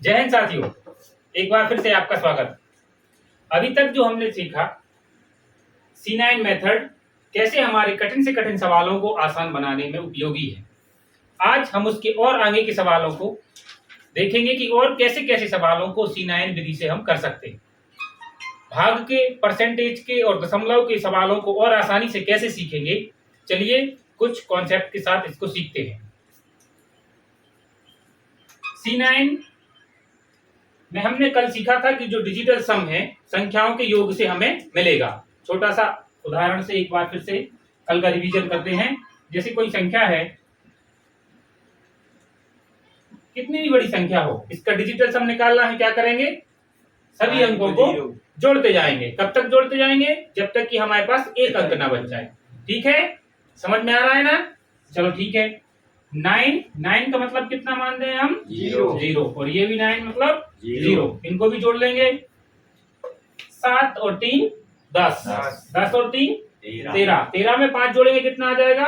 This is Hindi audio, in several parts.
जय हिंद साथियों, एक बार फिर से आपका स्वागत। अभी तक जो हमने सीखा C9 मेथड कैसे हमारे कठिन से कठिन सवालों को आसान बनाने में उपयोगी है। आज हम उसके और आगे के सवालों को देखेंगे कि और कैसे कैसे सवालों को C9 विधि से हम कर सकते हैं। भाग के, परसेंटेज के और दशमलव के सवालों को और आसानी से कैसे सीखेंगे, चलिए कुछ कॉन्सेप्ट के साथ इसको सीखते हैं। C9 में हमने कल सीखा था कि जो डिजिटल सम है संख्याओं के योग से हमें मिलेगा। छोटा सा उदाहरण से एक बार फिर से कल का रिवीजन करते हैं। जैसे कोई संख्या है, कितनी भी बड़ी संख्या हो, इसका डिजिटल सम निकालना है, क्या करेंगे? सभी अंकों को जोड़ते जाएंगे। कब तक जोड़ते जाएंगे? जब तक कि हमारे पास एक अंक ना बच जाए। ठीक है, समझ में आ रहा है ना? चलो ठीक है। 9 का मतलब कितना मान रहे हैं हम? 0। और ये भी 9 मतलब 0। इनको भी जोड़ लेंगे। 7 और 3 10, 10 और 3 13। 13 में 5 जोड़ेंगे कितना आ जाएगा?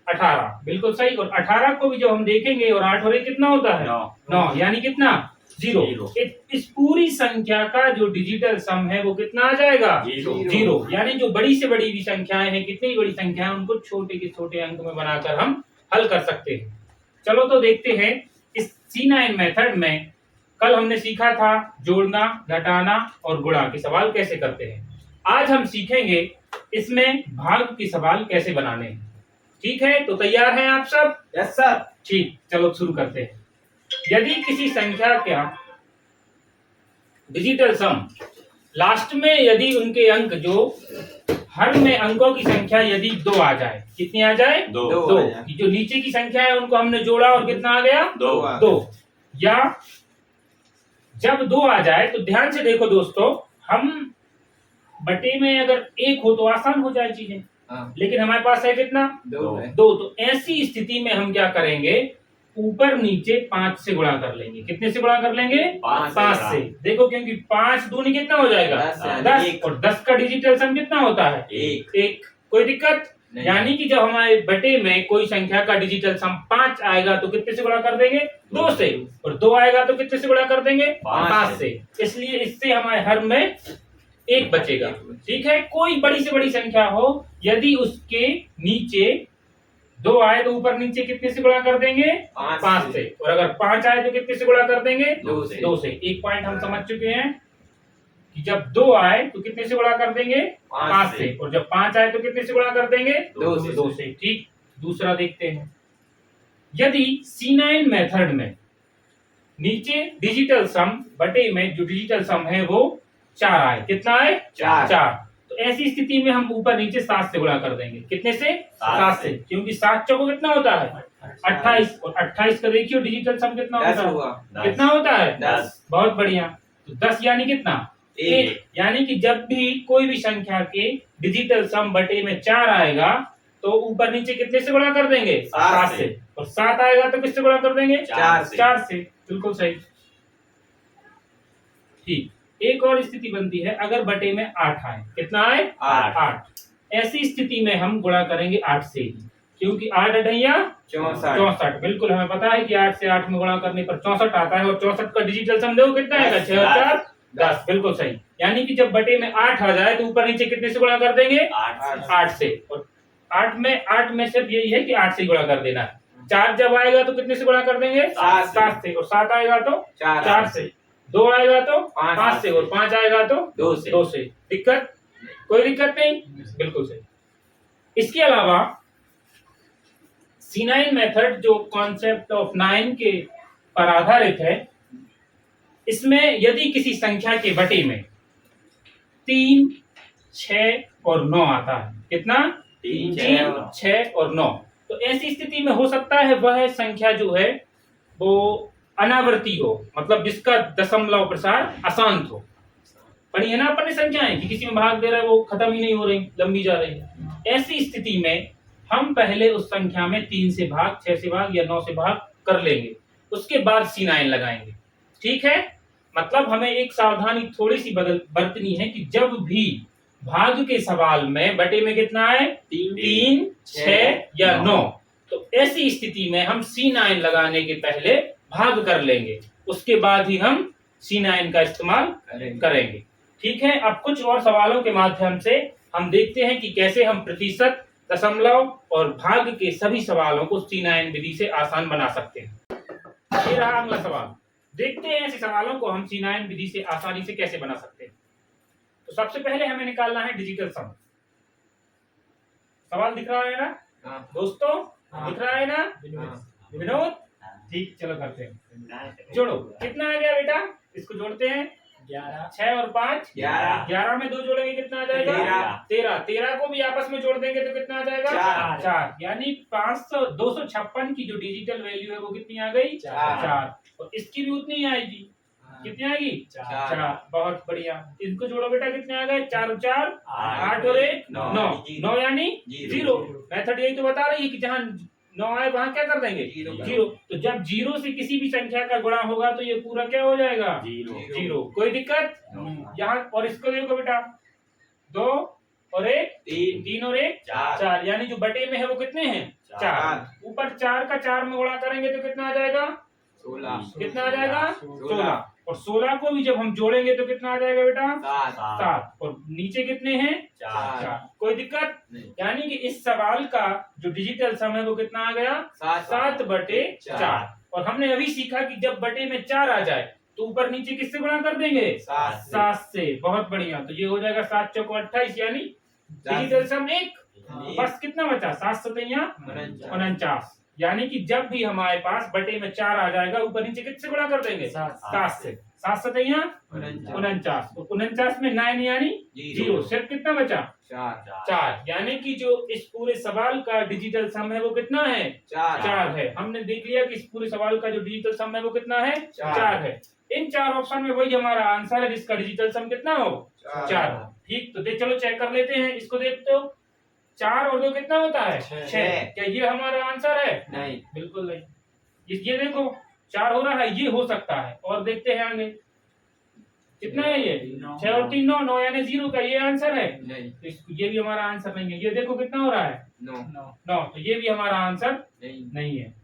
18। बिल्कुल सही। और 18 को भी जब हम देखेंगे और 8 और 1 कितना होता है? 9। यानी कितना? 0। इस पूरी संख्या का जो डिजिटल सम है वो कितना आ जाएगा? 0। यानी जो बड़ी से बड़ी भी संख्याएं हैं, कितनी बड़ी संख्या है, उनको छोटे के छोटे अंक में बनाकर हम हल कर सकते हैं। चलो तो देखते हैं इस C9 मेथड में कल हमने सीखा था जोड़ना, घटाना और गुणा के सवाल कैसे करते हैं। आज हम सीखेंगे इसमें भाग के सवाल कैसे बनाने हैं। ठीक है, तो तैयार हैं आप सब? Yes sir. ठीक, चलो शुरू करते हैं। यदि किसी संख्या का डिजिटल सम लास्ट में यदि उनके अंक जो हर में अंकों की संख्या यदि 2 आ जाए, कितनी आ जाए? 2। जो नीचे की संख्या है उनको हमने जोड़ा और कितना आ गया? 2। या जब 2 आ जाए तो ध्यान से देखो दोस्तों, हम बटे में अगर 1 हो तो आसान हो जाए चीजें, लेकिन हमारे पास है कितना? 2। तो ऐसी स्थिति में हम क्या करेंगे? ऊपर नीचे 5 से गुणा कर लेंगे। कितने से गुणा कर लेंगे? 5 से। देखो, क्योंकि 5 दूनी कितना हो जाएगा? 10। और 10 का डिजिटल सम कितना होता है? 1। कोई दिक्कत? यानी कि जब हमारे बटे में कोई संख्या का डिजिटल सम 5 आएगा तो कितने से गुणा कर देंगे? 2 से। और 2 आएगा तो कितने से गुणा कर देंगे? 5 से। इसलिए इससे हमारे हर में 1 बचेगा। ठीक है, कोई बड़ी से बड़ी संख्या हो, यदि उसके नीचे 2 आए तो ऊपर नीचे कितने से गुणा कर देंगे? 5 से। और अगर 5 आए तो कितने से गुणा कर देंगे? 2 से। एक पॉइंट हम समझ चुके हैं कि जब 2 आए तो कितने से गुणा कर देंगे? 5 से। और जब 5 आए तो कितने से गुणा कर देंगे? 2 से। ठीक, दूसरा देखते हैं। यदि C9 मेथड में नीचे डिजिटल सम बटे में जो डिजिटल सम है वो 4 आए, कितना आए? 4। तो ऐसी स्थिति में हम ऊपर नीचे 7 से गुणा कर देंगे। कितने से? 7 से। क्योंकि 7 चौको कितना होता है? 28। और 28 का देखियो डिजिटल सम कितना होता है? कितना होता है? 10। बहुत बढ़िया। तो 10 यानी कितना? 1। यानी कि जब भी कोई भी संख्या के डिजिटल सम बटे में 4 आएगा तो ऊपर नीचे कितने से गुणा कर देंगे? 7 से। और 7 आएगा तो किससे गुणा कर देंगे? 4 से। बिल्कुल सही। ठीक, एक और स्थिति बनती है अगर बटे में 8 आए। कितना आए? 8। ऐसी स्थिति में हम गुणा करेंगे 8 से ही, क्योंकि 8 अठैया 64। बिल्कुल, हमें पता है कि 8 से 8 में गुणा करने पर 64 आता है। और 64 का डिजिटल सम देखो कितना है? 6 और 4 10। बिल्कुल सही। यानी कि जब बटे में 8 आ जाए तो ऊपर नीचे कितने से गुणा कर देंगे? 8 से। और 8 में सिर्फ यही है कि 8 से गुणा कर देना है। 4 जब आएगा तो कितने से गुणा कर देंगे? 7 से। और 7 आएगा तो 4 से। 2 आएगा तो 5 से। और 5 आएगा तो 2 से। दिक्कत? कोई दिक्कत नहीं? बिल्कुल सही। इसके अलावा C9 मेथड जो कॉन्सेप्ट ऑफ 9 के पर आधारित है, इसमें यदि किसी संख्या के बटे में 3, 6 और 9 आता है, कितना? 3, 6 और 9, तो ऐसी स्थिति में हो सकता है वह संख्या जो है वो अनावर्ती हो, मतलब जिसका दशमलव प्रसार अशांत हो। पढ़ी है ना अपन ने संख्याएं कि किसी में भाग दे रहा है वो खत्म ही नहीं हो रही, लंबी जा रही है। ऐसी स्थिति में हम पहले उस संख्या में 3 से भाग, 6 से भाग या 9 से भाग कर लेंगे, उसके बाद C9 लगाएंगे। ठीक है, मतलब हमें एक सावधानी थोड़ी सी बरतनी है कि जब भी भाग के सवाल में बटे में कितना है? 3, 6 या 9, तो ऐसी स्थिति में हम C9 लगाने के पहले भाग कर लेंगे, उसके बाद ही हम C9 का इस्तेमाल करेंगे। ठीक है, अब कुछ और सवालों के माध्यम से हम देखते हैं कि कैसे हम प्रतिशत, दशमलव और भाग के सभी सवालों को C9 विधि से आसान बना सकते हैं। ये रहा अगला सवाल। देखते हैं ऐसे सवालों को हम C9 विधि से आसानी से कैसे बना सकते हैं। तो सबसे पहले हमें निकालना है डिजिटल सम। सवाल दिख रहा है ना दोस्तों? दिख रहा है ना विनोद? ठीक, चलो करते हैं। जोड़ो, कितना आ गया बेटा? इसको जोड़ते हैं। 11, 6 और 5 11, 11 में 2 जोड़ेंगे कितना आ जाएगा? 13, 13 को भी आपस में जोड़ देंगे तो कितना आ जाएगा? 4, यानी 256 की जो डिजिटल वैल्यू है वो कितनी आ गई? 4। और इसकी भी उतनी ही आएगी, कितनी आएगी? 4। बहुत बढ़िया, इनको जोड़ो बेटा, कितने आ गए? 4 और 4 8 और 1 9 यानी 0। मेथड यही तो बता रही है कि जहाँ 9 आए वहां क्या कर देंगे? 0। तो जब 0 से किसी भी संख्या का गुणा होगा तो ये पूरा क्या हो जाएगा? 0। कोई दिक्कत यहाँ? और इसको देखो बेटा, 2 और 1 3 और 1 4, यानी जो बटे में है वो कितने हैं? 4। ऊपर 4 का 4 में गुणा करेंगे तो कितना आ जाएगा? 16। कितना आ जाएगा? 16। और 16 को भी जब हम जोड़ेंगे तो कितना आ जाएगा बेटा? 7। और नीचे कितने हैं? 4। कोई दिक्कत? यानी कि इस सवाल का जो डिजिटल सम है वो कितना आ गया? 7/4। और हमने अभी सीखा कि जब बटे में 4 आ जाए तो ऊपर नीचे किससे गुणा कर देंगे? 7 से। बहुत बढ़िया, तो ये हो जाएगा 7 चौक 28, यानी डिजिटल सम 1। बस कितना बचा? 7 सतैया 49। यानी कि जब भी हमारे पास बटे में 4 आ जाएगा ऊपर नीचे किससे गुणा कर देंगे? 7 से। 7 सतैया 49। तो 49 में 9 यानी 0। सिर्फ कितना बचा? 4। यानी कि जो इस पूरे सवाल का डिजिटल सम है वो कितना है? 4 है। हमने देख लिया कि इस पूरे सवाल का जो डिजिटल सम है वो कितना है? 4 है। इन 4 ऑप्शन में वही हमारा आंसर है जिसका डिजिटल सम कितना हो? 4 हो। ठीक, तो चलो चेक कर लेते हैं। इसको देखते हो, 4 और 2 कितना होता है? 6। क्या ये हमारा आंसर है? नहीं, बिल्कुल नहीं। ये देखो 4 हो रहा है, ये हो सकता है। और देखते हैं आगे कितना है ये? 6 और 3 9, 9 यानी 0 का ये आंसर है? नहीं। तो ये भी हमारा आंसर नहीं है। ये देखो कितना हो रहा है? 9, तो ये भी हमारा आंसर नहीं है।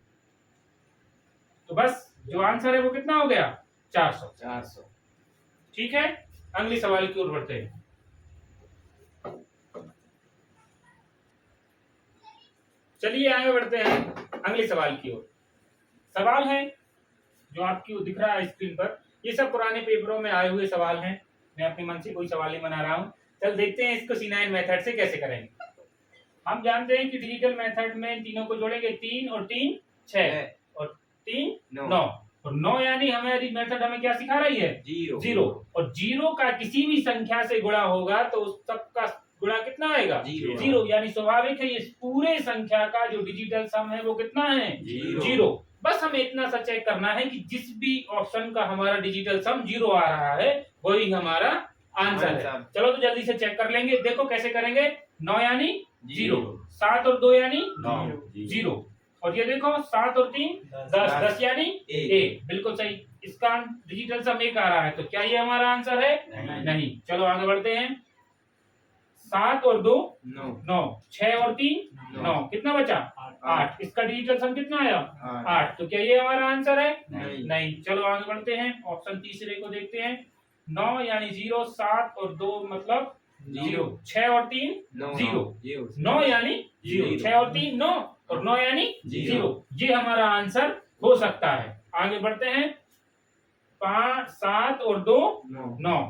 तो बस जो आंसर है वो कितना हो गया? 400। ठीक है, अगले सवाल की ओर बढ़ते हैं। चलिए आगे बढ़ते हैं अगले सवाल की ओर। सवाल है जो आपकी दिख रहा है स्क्रीन पर, ये सब पुराने पेपरों में आए हुए सवाल हैं। मैं अपने मन से कोई सवाल नहीं बना रहा हूँ। चल देखते हैं इसको C9 मेथड से कैसे करेंगे। हम जानते हैं कि डिजिटल मेथड में तीनों को जोड़ेंगे, 3 और 3 6 और 3 9। और 9 यानी हमारी मेथड हमें क्या सिखा रही है? 0। और 0 का किसी भी संख्या से गुणा होगा तो उस सबका गुणा कितना आएगा? 0। यानी स्वाभाविक है इस पूरे संख्या का जो डिजिटल सम है वो कितना है? 0। बस हमें इतना सा चेक करना है कि जिस भी ऑप्शन का हमारा डिजिटल सम 0 आ रहा है वही हमारा आंसर है। चलो तो जल्दी से चेक कर लेंगे। देखो कैसे करेंगे। 9 यानी 0, 7 और 2 यानी 0, और ये देखो 7 और 3 10, 10 यानी 1। बिल्कुल सही, इसका डिजिटल सम 1 आ रहा है। तो क्या ये हमारा आंसर है? नहीं। चलो आगे बढ़ते हैं। 7 और 2 9, 6 और 3 9, कितना बचा? 8। इसका डिजिटल सम कितना आया? 8। तो क्या ये हमारा आंसर है? नहीं। चलो आगे बढ़ते हैं, ऑप्शन तीसरे को देखते हैं। 9 यानी 0, 7 और 2 मतलब 0, 6 और 3 0, 9 यानी 0, 6 और 3 9 और 9 यानी 0। ये हमारा आंसर हो सकता है। आगे बढ़ते हैं। 5 7 और 2 9,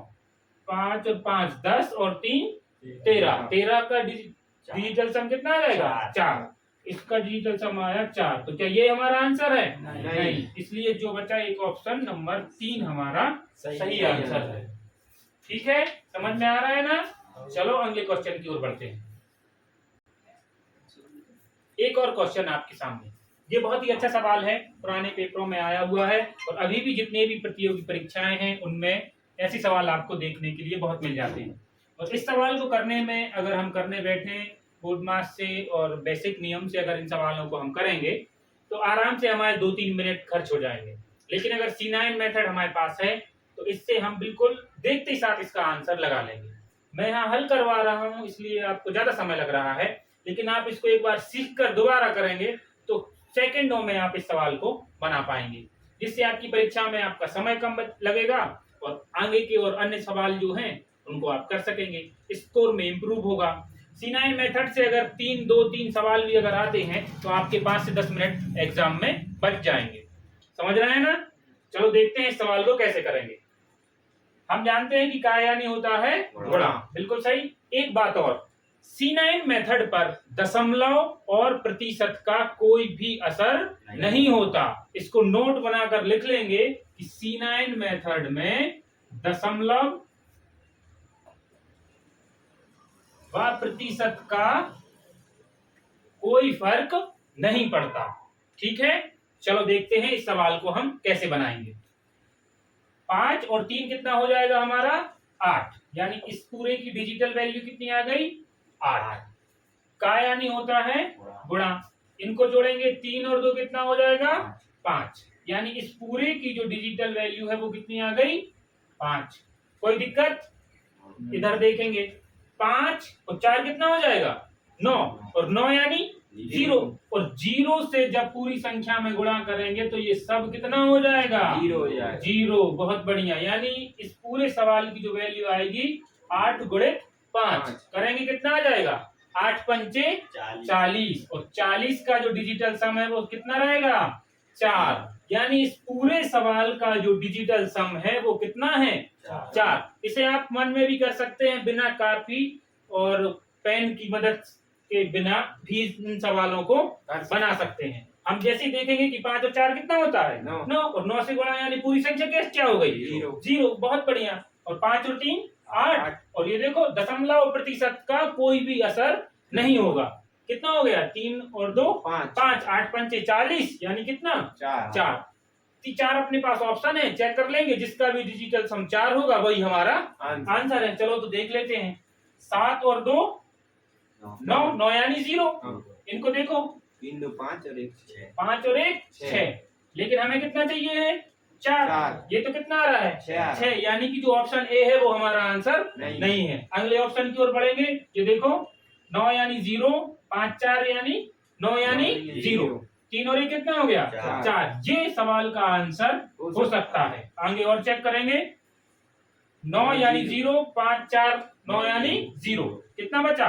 5 और 5 10 और 3 13। 13 का डिजिटल सम कितना आ जाएगा? 4। इसका डिजिटल सम आया 4। तो क्या ये हमारा आंसर है? नहीं। इसलिए जो बचा एक ऑप्शन नंबर 3 हमारा सही आंसर है। ठीक है, समझ में आ रहा है ना? चलो अगले क्वेश्चन की ओर बढ़ते हैं। एक और क्वेश्चन आपके सामने, ये बहुत ही अच्छा सवाल है, पुराने पेपरों में आया हुआ है और अभी भी जितने भी प्रतियोगी परीक्षाएं हैं उनमें ऐसे सवाल आपको देखने के लिए बहुत मिल जाते हैं। और इस सवाल को करने में अगर हम करने बैठे बोर्ड मास से और बेसिक नियम से अगर इन सवालों को हम करेंगे तो आराम से हमारे 2-3 मिनट खर्च हो जाएंगे। लेकिन अगर C9 मेथड हमारे पास है तो इससे हम बिल्कुल देखते ही साथ इसका आंसर लगा लेंगे। मैं यहाँ हल करवा रहा हूँ इसलिए आपको ज्यादा समय लग रहा है, लेकिन आप इसको एक बार सीख कर दोबारा करेंगे तो सेकंडों में आप इस सवाल को बना पाएंगे। जिससे आपकी परीक्षा में आपका समय कम लगेगा और आगे के और अन्य सवाल जो हैं उनको आप कर सकेंगे, स्कोर में इंप्रूव होगा। C9 मेथड से अगर 2-3 सवाल भी अगर आते हैं तो आपके 5 से 10 मिनट एग्जाम में बच जाएंगे। समझ रहे हैं ना? चलो देखते हैं इस सवाल को कैसे करेंगे। हम जानते हैं कि कायानी होता है गुणा, बिल्कुल सही। एक बात और, C9 मेथड पर दशमलव और प्रतिशत का कोई भी असर नहीं होता। इसको नोट बनाकर लिख लेंगे कि C9 मेथड में दशमलव व प्रतिशत का कोई फर्क नहीं पड़ता। ठीक है, चलो देखते हैं इस सवाल को हम कैसे बनाएंगे। 5 और 3 कितना हो जाएगा हमारा? 8, यानी इस पूरे की डिजिटल वैल्यू कितनी आ गई? 8। का यानी होता है गुणा, इनको जोड़ेंगे 3 और 2 कितना हो जाएगा? 5, यानी इस पूरे की जो डिजिटल वैल्यू है वो कितनी आ गई? 5। कोई दिक्कत? इधर देखेंगे 5 और 4 कितना हो जाएगा? 9, और 9 यानी 0, और 0 से जब पूरी संख्या में गुणा करेंगे तो ये सब कितना हो जाएगा? 0 हो जाएगा। 0, बहुत बढ़िया। यानी इस पूरे सवाल की जो वैल्यू आएगी 8 गुणित 5 करेंगे कितना आ जाएगा? 8 पंचे 40, और 40 का जो डिजिटल सम है वो कितना रहेगा? 4, यानी इस पूरे सवाल का जो डिजिटल सम है वो कितना है? 4। इसे आप मन में भी कर सकते हैं, बिना कॉपी और पेन की मदद के बिना भी इन सवालों को बना सकते हैं। हम जैसे ही देखेंगे कि 5 और 4 कितना होता है? 9, और 9 से गुणा यानी पूरी संख्या क्या हो गई? 0, बहुत बढ़िया। और 5 और 3 8, और ये देखो दशमलव प्रतिशत का कोई भी असर नहीं होगा। कितना हो गया? 3 और 2 5, 8 पंचे 40, यानी कितना? 4। 4 अपने पास ऑप्शन है, चेक कर लेंगे, जिसका भी डिजिटल सम 4 होगा वही हमारा आंसर है। चलो तो देख लेते हैं। 7 और 2 9, 9 यानी 0। इनको देखो 3 2 5 और 1 6, 5 और 1 6, लेकिन हमें कितना चाहिए है? 4। ये तो कितना आ रहा है? 6, यानी कि जो ऑप्शन ए है वो हमारा आंसर नहीं है। अगले ऑप्शन की ओर बढ़ेंगे। ये देखो 9 यानी 0, 5 4 यानी 9 यानी 0, 3 और 1 कितना हो गया? 4। ये सवाल का आंसर हो सकता है। आगे और चेक करेंगे। 9 यानी 0, 5 4 9 यानी 0, कितना बचा?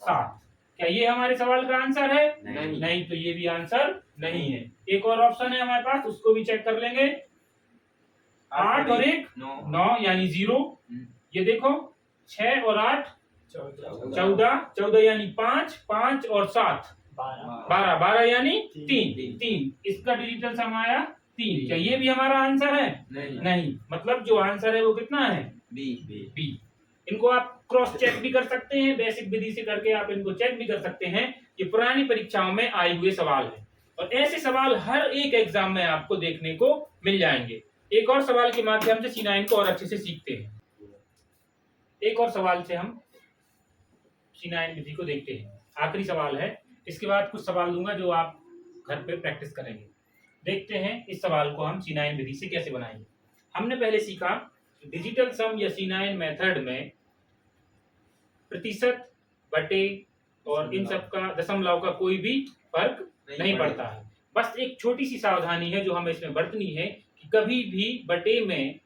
7। क्या ये हमारे सवाल का आंसर है? नहीं, तो ये भी आंसर नहीं है। एक और ऑप्शन है हमारे पास, उसको भी चेक कर लेंगे। 8 और 1 9 यानी 0। ये देखो 6 और 8 14, 14 यानी 5, 5 और 7 12, 12 यानी 3। इसका डिजिटल सम आया 3। क्या ये भी हमारा आंसर है? नहीं, मतलब जो आंसर है वो कितना है? बी। इनको आप क्रॉस चेक भी कर सकते हैं, बेसिक विधि से करके आप इनको चेक भी कर सकते हैं। ये पुरानी परीक्षाओं में आए हुए सवाल है, और ऐसे सवाल हर एक एग्जाम में आपको देखने को मिल जाएंगे। एक और सवाल के माध्यम से C9 को और अच्छे से सीखते हैं। एक और सवाल से हम C9 विधि को देखते हैं। आखिरी सवाल है, इसके बाद कुछ सवाल दूंगा जो आप घर पे प्रैक्टिस करेंगे। देखते हैं इस सवाल को हम C9 विधि से कैसे बनाएंगे। हमने पहले सीखा डिजिटल सम या C9 मेथड में प्रतिशत, बटे और इन सब का दशमलव का कोई भी फर्क नहीं पड़ता है। बस एक छोटी सी सावधानी है जो हमें इसमें बरतनी है कि कभी भी बटे में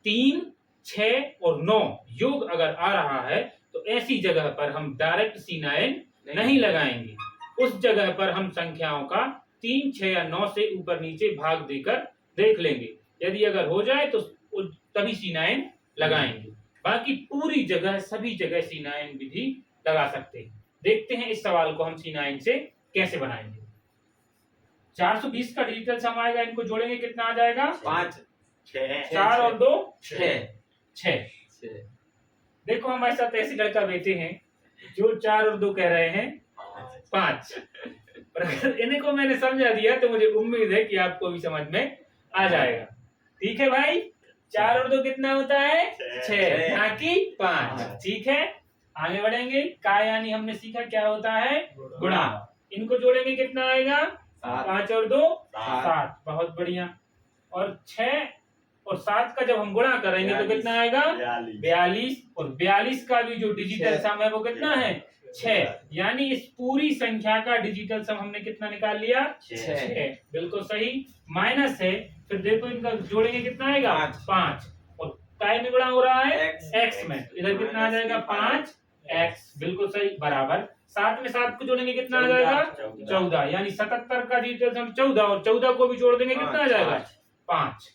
3, 6 और 9 योग अगर आ रहा है तो ऐसी जगह पर हम डायरेक्ट C9 नहीं लगाएंगे। उस जगह पर हम संख्याओं का 3, 6 या 9 से ऊपर नीचे भाग देकर देख लेंगे। यदि अगर हो जाए तो तभी C9 लगाएंगे। बाकी पूरी जगह सभी जगह C9 विधि लगा सकते हैं। देखते हैं इस सवाल को हम C9 से कैसे बनाएंगे। 420 का डिजिटल सम आएगा, इनको जोड़ेंगे कितना आ जाएगा? 5 6, 4 और 2 6। देखो हमारे साथ ऐसे लड़का बैठे हैं जो 4 और 2 कह रहे हैं 5, पर अगर इनको मैंने समझा दिया तो मुझे उम्मीद है कि आपको भी समझ में आ जाएगा। ठीक है भाई, 4 और 2 कितना होता है? 6, ना कि 5। ठीक है, आगे बढ़ेंगे। का यानी हमने सीखा क्या होता है? गुणा। इनको जोड़ेंगे कितना आएगा? 5 और 2 7, बहुत बढ़िया। और 6 और 7 का जब हम गुणा करेंगे तो कितना आएगा? 42, और 42 का भी जो डिजिटल सम है वो कितना है? 6, यानी इस पूरी संख्या का डिजिटल सम हमने कितना निकाल लिया? 6। बिल्कुल सही। माइनस है, फिर देखो इनका जोड़ेंगे कितना आएगा, 5, और काय में गुणा हो रहा है, x में, इधर कितना आ जाएगा, 5x, बिल्कुल सही, बराबर 7 में 7 को जोड़ेंगे कितना आ जाएगा, 14, यानी 77 का डिजिटल सम 14, और 14 को भी जोड़ देंगे कितना आ जाएगा, 5।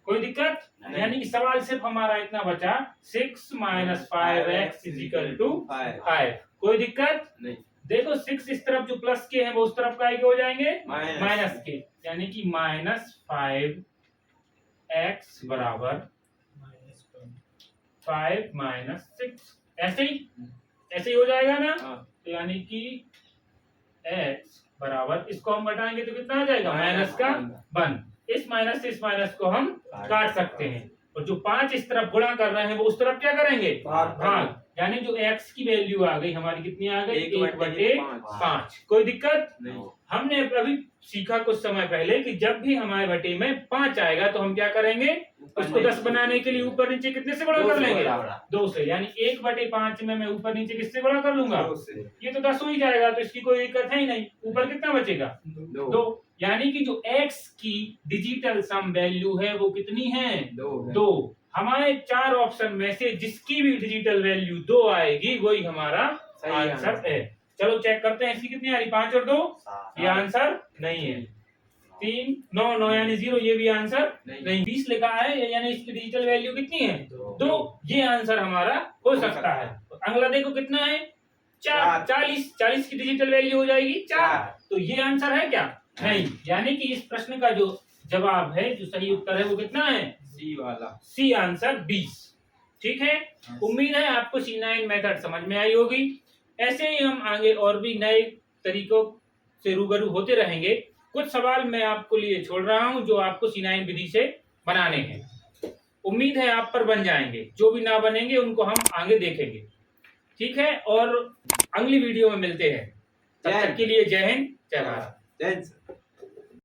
कोई दिक्कत, यानी कि सवाल सिर्फ हमारा इतना बचा, 6 - 5x = 5। कोई दिक्कत नहीं। देखो 6 इस तरफ जो प्लस के हैं वो उस तरफ का हो जाएंगे माइनस के, यानी कि -5x बराबर 5 - 6, ऐसे ही हो जाएगा ना। तो यानी कि x बराबर, इसको हम घटाएंगे तो कितना आ जाएगा, माइनस का 1। इस माइनस से इस माइनस को हम काट सकते हैं, और जो 5 इस तरफ गुणा कर रहे हैं वो उस तरफ क्या करेंगे, भाग, यानी जो x की वैल्यू आ गई हमारी, कितनी आ गई, 1/5। कोई दिक्कत नहीं। हमने अभी सीखा कुछ समय पहले कि जब भी हमारे बटे में 5 आएगा तो हम क्या करेंगे, उसको 10 बनाने के लिए ऊपर नीचे कितने से गुणा कर लेंगे, 2 से, यानी 1/5 में मैं ऊपर नीचे किससे गुणा कर लूंगा, ये तो 10 हो ही जाएगा, तो इसकी कोई दिक्कत है ही नहीं। ऊपर कितना बचेगा, 2, यानी कि जो x की डिजिटल सम वैल्यू है वो कितनी है, 2। हमारे 4 ऑप्शन में से जिसकी भी डिजिटल वैल्यू 2 आएगी वही हमारा आंसर है। चलो चेक करते हैं, इसकी कितनी आ रही, 5 और 2, ये आंसर नहीं है। 3 9 9 यानी 0, ये भी आंसर नहीं। 20 लिखा है, यानी इसकी डिजिटल वैल्यू कितनी है, 2, ये आंसर हमारा हो सकता है। अगला देखो कितना है, 4, 40 की डिजिटल वैल्यू हो जाएगी 4, तो ये आंसर है क्या, नहीं। यानी कि इस प्रश्न का जो जवाब है, जो सही उत्तर है वो कितना है, सी वाला, सी आंसर 20। ठीक है, उम्मीद है आपको C9 मेथड समझ में आई होगी। ऐसे ही हम आगे और भी नए तरीकों से रूबरू होते रहेंगे। कुछ सवाल मैं आपको लिए छोड़ रहा हूं जो आपको C9 विधि से बनाने हैं। उम्मीद है आप पर बन जाएंगे, जो भी ना बनेंगे उनको हम आगे देखेंगे। ठीक है, और अगली वीडियो में मिलते हैं। तब तक के लिए जय हिंद, जय भारत।